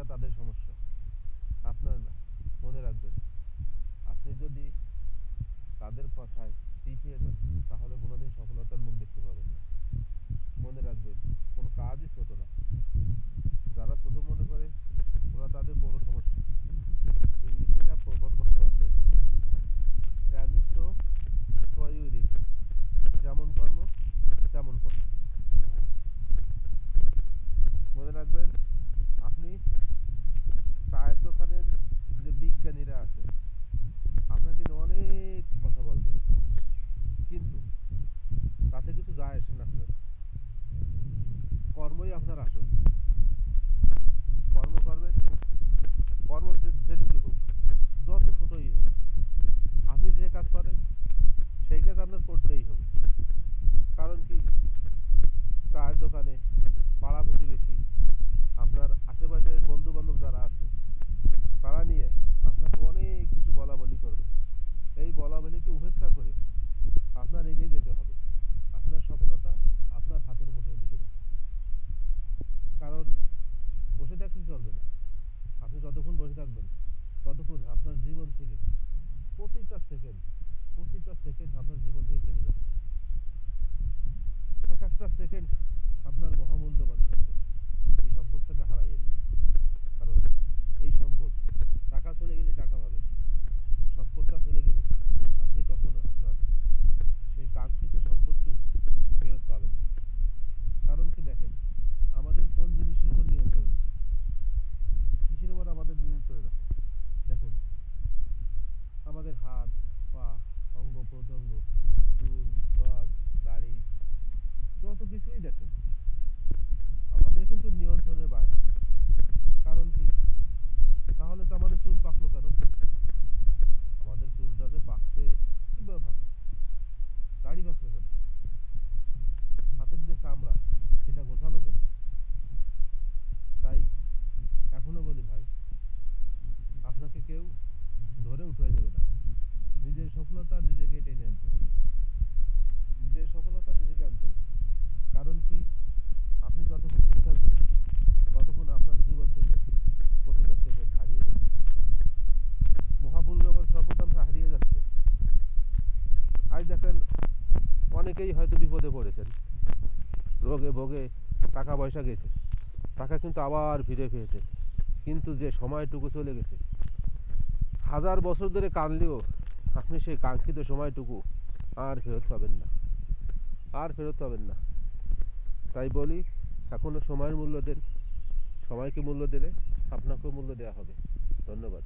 তাদের সমস্যা, আপনার না। মনে রাখবেন, আপনি যদি তাদের কথায় পিছিয়ে যান তাহলে কোনোদিন সফলতার মুখ দেখতে পাবেন না। মনে রাখবেন, কোনো কাজই ছোট না। যারা ছোট মনে করে ওরা তাদের বড় সমস্যা। ইংলিশে একটা প্রবাদ বাক্য আছে, রাজস্ব স্বয়ুরিক, যেমন কর্ম তেমন ফল। মনে রাখবেন, আপনি চায়ের দোকানের যে বিজ্ঞানীরা আছে আপনাকে নিয়ে অনেক কথা বলবেন, কিন্তু তাতে কিছু যায় আসে না। আপনার কর্মই আপনার আসল। কর্ম করবেন, কর্ম যেটুকুই হোক, যত ছোটই হোক, আপনি যে কাজ করেন সেই কাজ আপনার করতেই হবে। কারণ কি, চায়ের দোকানে পাড়া প্রতিবেশী, আপনার আশেপাশের বন্ধু বান্ধব যারা আছে তারা নিয়ে আপনাকে অনেক কিছু বলা বলি করবে। এই বলা বলিকে উপেক্ষা করে আপনার এগিয়ে যেতে হবে। আপনার সফলতা আপনার হাতের মুঠোর ভিতরে। কারণ বসে থাকলে চলবে না। আপনি যতক্ষণ বসে থাকবেন ততক্ষণ আপনার জীবন থেকে প্রতিটা সেকেন্ড আপনার জীবন থেকে কেটে যাচ্ছে। এক একটা সেকেন্ড আপনার মহামূল্যবান সম্পদ। এই সম্পদটাকে হারাইয়েন না। কারণ এই সম্পদ, টাকা চলে গেলে টাকা পাবেন, সম্পদটা চলে গেলে আপনি কখনো আপনার সেই কাঙ্ক্ষিত সম্পদটুকু ফেরত পাবেন না। কারণ কি, দেখেন, আমাদের কোন জিনিসের উপর নিয়ন্ত্রণ আছে, কিসের উপর আমাদের নিয়ন্ত্রণ আছে? দেখুন, আমাদের হাত পা, অঙ্গ প্রত্যঙ্গ, চুল, নখ, দাড়ি, যত কিছুই দেখেন আমাদের কিন্তু নিয়ন্ত্রণের বাইরে। কারণ কি, তাহলে তো আমাদের চুল পাকলো কেন? আমাদের চুলটা যে পাকছে কিভাবে পাকলো? দাড়ি পাকলো কেন? হাতের যে চামড়া সেটা গোছালো কেন? তাই এখনো বলি ভাই, আপনাকে কেউ ধরে উঠিয়ে দেবে না। নিজের সফলতা নিজেকে টেনে আনতে হবে। নিজের সফলতা নিজেকে আনতে হবে। কারণ কি, আপনি যতক্ষণ বসে থাকবেন ততক্ষণ আপনার জীবন থেকে প্রতিটা সেকেন্ড হারিয়ে যাচ্ছে। মহামূল্যবান সম্পদ আমরা হারিয়ে যাচ্ছে। আজ দেখেন, অনেকেই হয়তো বিপদে পড়েছেন, রোগে ভোগে টাকা পয়সা গেছে, টাকা কিন্তু আবার ফিরে পেয়েছেন, কিন্তু যে সময়টুকু চলে গেছে, 1000 বছর ধরে কাঁদলেও আপনি সেই কাঙ্ক্ষিত সময়টুকু আর ফেরত পাবেন না, আর ফেরত পাবেন না। তাই বলি, এখনো সময়ের মূল্য দেন। সময়কে মূল্য দিলে আপনাকেও মূল্য দেওয়া হবে। ধন্যবাদ।